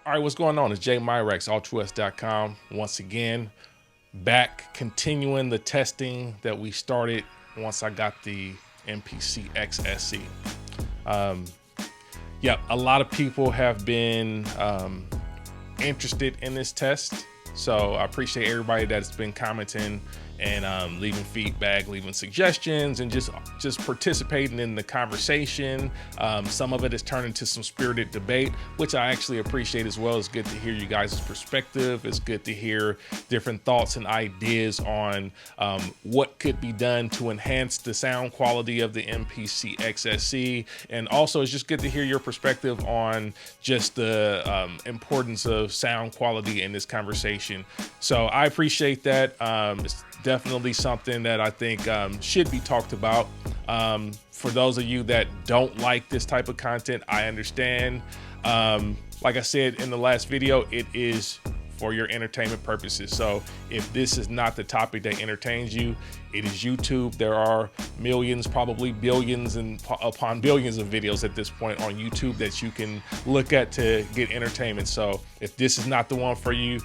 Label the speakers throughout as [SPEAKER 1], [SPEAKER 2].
[SPEAKER 1] All right, what's going on? It's Jay Myrex, Altruwest.com. Once again, back continuing the testing that we started once I got the MPC X SE. Yeah, a lot of people have been interested in this test. So I appreciate everybody that's been commenting and leaving feedback, leaving suggestions, and just participating in the conversation. Some of it has turned into some spirited debate, which I actually appreciate as well. It's good to hear you guys' perspective. It's good to hear different thoughts and ideas on what could be done to enhance the sound quality of the MPC X SE. And also it's just good to hear your perspective on just the importance of sound quality in this conversation. So I appreciate that. It's definitely something that I think should be talked about. For those of you that don't like this type of content, I understand. Like I said in the last video, it is for your entertainment purposes. So if this is not the topic that entertains you, it is YouTube. There are millions, probably billions and upon billions of videos at this point on YouTube that you can look at to get entertainment. So if this is not the one for you,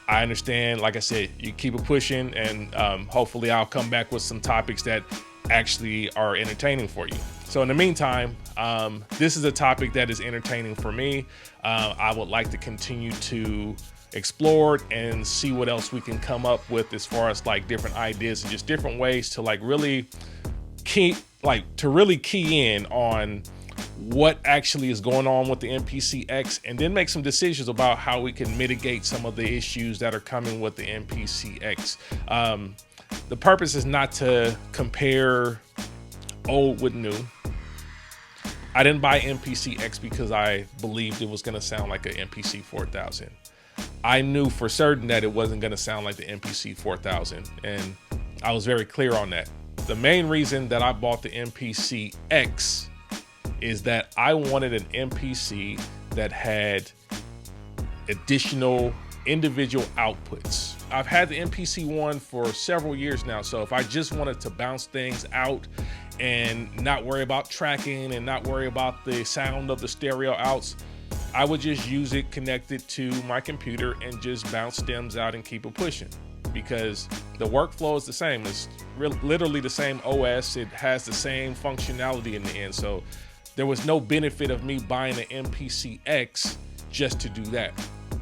[SPEAKER 1] I understand. Like I said, you keep it pushing, and hopefully I'll come back with some topics that actually are entertaining for you. So in the meantime, this is a topic that is entertaining for me. I would like to continue to explore it and see what else we can come up with as far as like different ideas and just different ways to like really key in on what actually is going on with the MPC X, and then make some decisions about how we can mitigate some of the issues that are coming with the MPC X. The purpose is not to compare old with new. I didn't buy MPC X because I believed it was going to sound like an MPC 4000. I knew for certain that it wasn't going to sound like the MPC 4000, and I was very clear on that. The main reason that I bought the MPC X is that I wanted an MPC that had additional individual outputs. I've had the MPC One for several years now, so if I just wanted to bounce things out and not worry about tracking and not worry about the sound of the stereo outs, I would just use it connected to my computer and just bounce stems out and keep it pushing, because the workflow is the same. It's literally the same OS. It has the same functionality in the end. So there was no benefit of me buying an MPC X just to do that.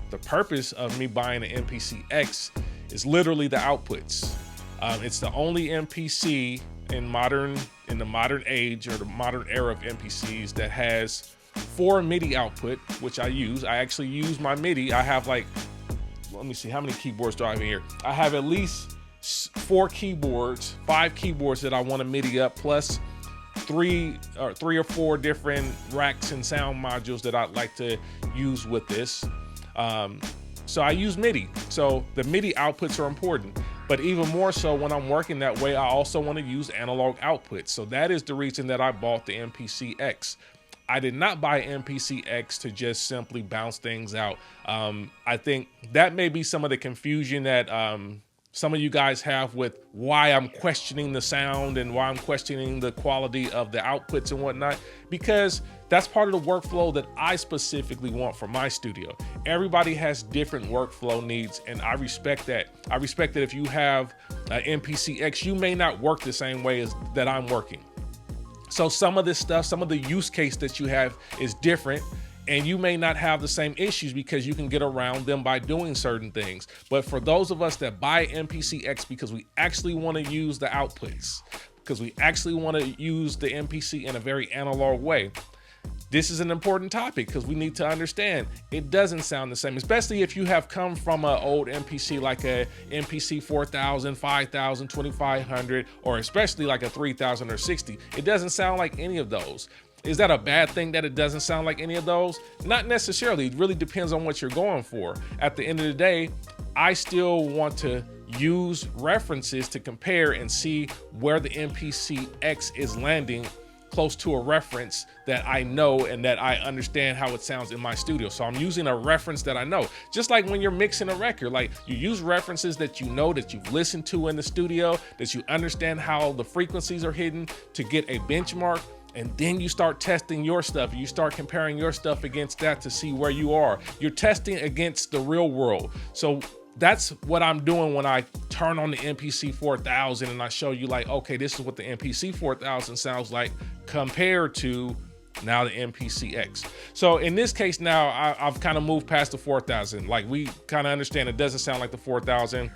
[SPEAKER 1] The purpose of me buying an MPC X is literally the outputs. It's the only MPC in the modern age, or the modern era of MPCs, that has 4 MIDI output, which I use. I actually use my MIDI. I have like, let me see, how many keyboards do I have in here? I have at least 5 keyboards that I want to MIDI up, plus three or four different racks and sound modules that I'd like to use with this. So I use MIDI. So the MIDI outputs are important, but even more so when I'm working that way, I also want to use analog outputs. So that is the reason that I bought the MPC X. I did not buy MPC X to just simply bounce things out. I think that may be some of the confusion that some of you guys have with why I'm questioning the sound and why I'm questioning the quality of the outputs and whatnot, because that's part of the workflow that I specifically want for my studio. Everybody has different workflow needs, and I respect that. I respect that if you have an MPC X, you may not work the same way as that I'm working. So some of this stuff, some of the use case that you have is different, and you may not have the same issues because you can get around them by doing certain things. But for those of us that buy MPC X because we actually want to use the outputs, because we actually want to use the MPC in a very analog way, this is an important topic, because we need to understand it doesn't sound the same, especially if you have come from an old MPC like a MPC 4000, 5000, 2500, or especially like a 3000 or 60. It doesn't sound like any of those. Is that a bad thing that it doesn't sound like any of those? Not necessarily. It really depends on what you're going for. At the end of the day, I still want to use references to compare and see where the MPC X is landing close to a reference that I know and that I understand how it sounds in my studio. So I'm using a reference that I know. Just like when you're mixing a record, like you use references that you know, that you've listened to in the studio, that you understand how the frequencies are hidden to get a benchmark. And then you start testing your stuff. You start comparing your stuff against that to see where you are. You're testing against the real world. So that's what I'm doing when I turn on the MPC 4000 and I show you like, okay, this is what the MPC 4000 sounds like compared to now the MPC X. So in this case now, I've kind of moved past the 4000. Like we kind of understand it doesn't sound like the 4000.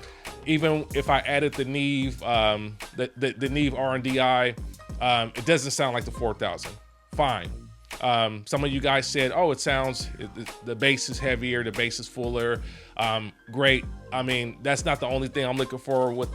[SPEAKER 1] Even if I added the Neve, the Neve R&DI, it doesn't sound like the 4000. Fine. Some of you guys said, oh, it sounds, the bass is heavier, the bass is fuller. Great. I mean, that's not the only thing I'm looking for with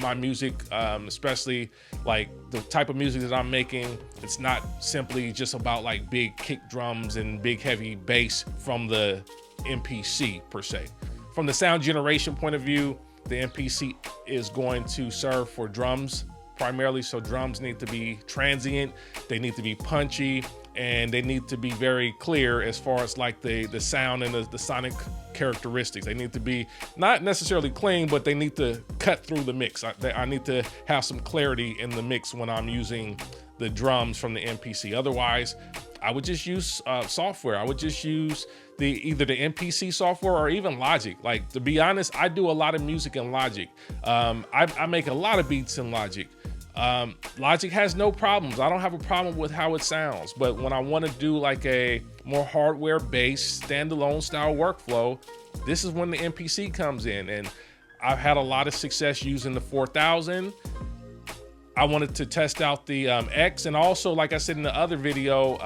[SPEAKER 1] my music, especially like the type of music that I'm making. It's not simply just about like big kick drums and big heavy bass from the MPC per se. From the sound generation point of view, the MPC is going to serve for drums primarily. So drums need to be transient, they need to be punchy, and they need to be very clear as far as like the sound and the sonic characteristics. They need to be not necessarily clean, but they need to cut through the mix. I need to have some clarity in the mix when I'm using the drums from the MPC. Otherwise, I would just use software. I would just use either the MPC software or even Logic. Like, to be honest, I do a lot of music in Logic. I make a lot of beats in Logic. Logic has no problems. I don't have a problem with how it sounds, but when I want to do like a more hardware-based standalone style workflow, this is when the MPC comes in. And I've had a lot of success using the 4000. I wanted to test out the X, and also, like I said in the other video,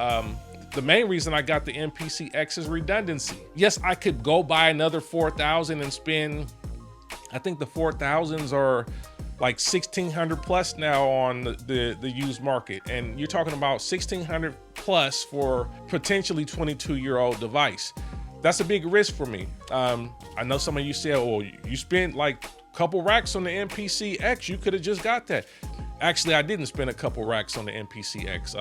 [SPEAKER 1] the main reason I got the MPC X is redundancy. Yes, I could go buy another 4000 and spend, I think the 4000s are like 1600 plus now on the used market. And you're talking about 1600 plus for potentially 22-year-old device. That's a big risk for me. I know some of you said, oh, you spent like a couple racks on the MPC X, you could have just got that. Actually, I didn't spend a couple racks on the MPC X.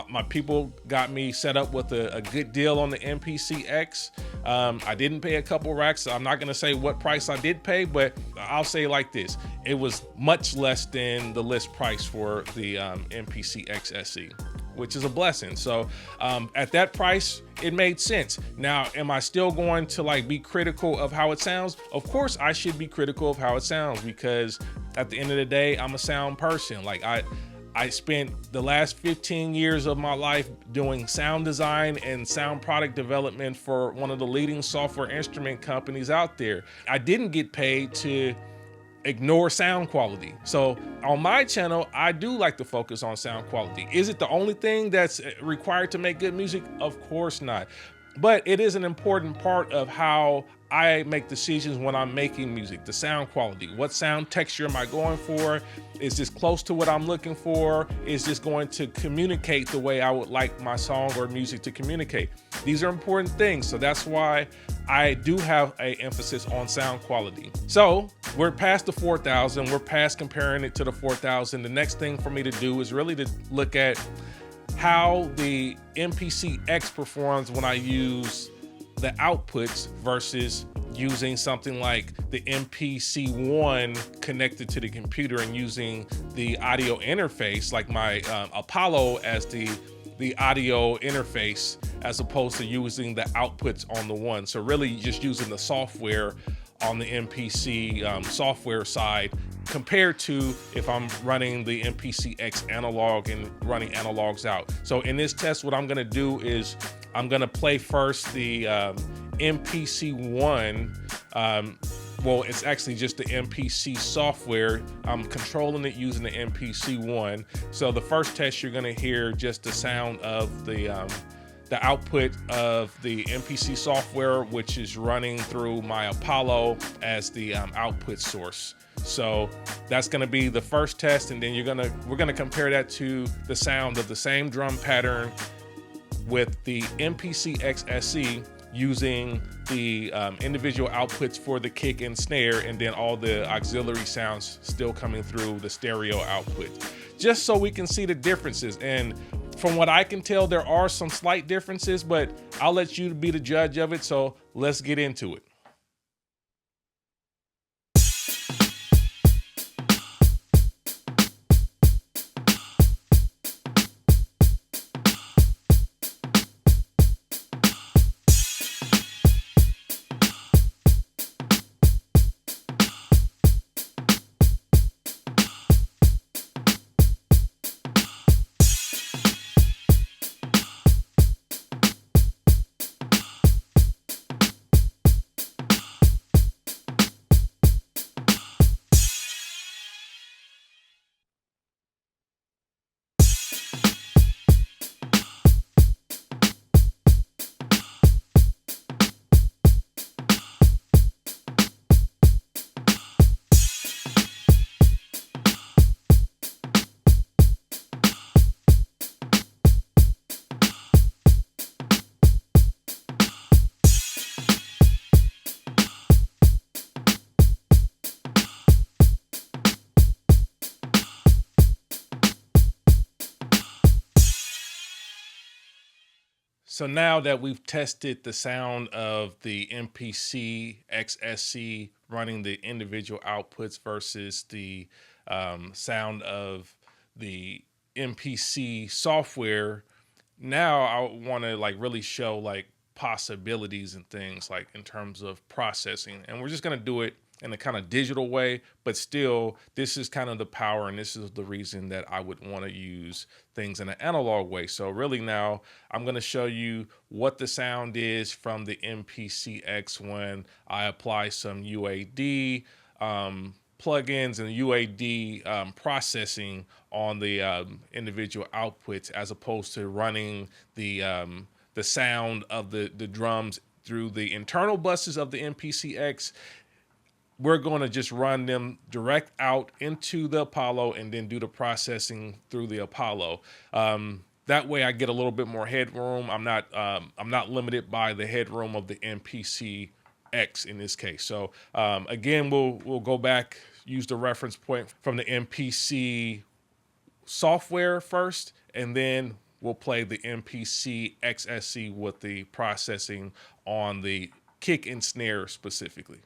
[SPEAKER 1] My people got me set up with a good deal on the MPC X. I didn't pay a couple racks. I'm not gonna say what price I did pay, but I'll say like this. It was much less than the list price for the MPC X SE, which is a blessing. So at that price, it made sense. Now, am I still going to like be critical of how it sounds? Of course I should be critical of how it sounds, because at the end of the day, I'm a sound person. Like I spent the last 15 years of my life doing sound design and sound product development for one of the leading software instrument companies out there. I didn't get paid to ignore sound quality. So on my channel, I do like to focus on sound quality. Is it the only thing that's required to make good music? Of course not. But it is an important part of how I make decisions when I'm making music. The sound quality, what sound texture am I going for? Is this close to what I'm looking for? Is this going to communicate the way I would like my song or music to communicate? These are important things. So that's why I do have an emphasis on sound quality. So we're past the 4000, we're past comparing it to the 4000. The next thing for me to do is really to look at how the MPC X performs when I use the outputs versus using something like the MPC One connected to the computer and using the audio interface, like my Apollo as the audio interface, as opposed to using the outputs on the One. So really just using the software on the MPC software side compared to if I'm running the MPC X analog and running analogs out. So in this test, what I'm gonna do is I'm gonna play first the MPC One. Well, it's actually just the MPC software. I'm controlling it using the MPC One. So the first test, you're gonna hear just the sound of the output of the MPC software, which is running through my Apollo as the output source. So that's gonna be the first test, and then we're gonna compare that to the sound of the same drum pattern with the MPC X SE, using the individual outputs for the kick and snare, and then all the auxiliary sounds still coming through the stereo output, just so we can see the differences. And from what I can tell, there are some slight differences, but I'll let you be the judge of it. So let's get into it. So now that we've tested the sound of the MPC X SE running the individual outputs versus the sound of the MPC software, now I want to like really show like possibilities and things like in terms of processing. And we're just going to do it in a kind of digital way, but still this is kind of the power, and this is the reason that I would want to use things in an analog way. So really now I'm going to show you what the sound is from the MPC X when I apply some UAD plugins and UAD processing on the individual outputs, as opposed to running the sound of the drums through the internal buses of the MPC X. We're going to just run them direct out into the Apollo and then do the processing through the Apollo. That way I get a little bit more headroom. I'm not limited by the headroom of the MPC X in this case. So again, we'll go back, use the reference point from the MPC software first, and then we'll play the MPC X SE with the processing on the kick and snare specifically.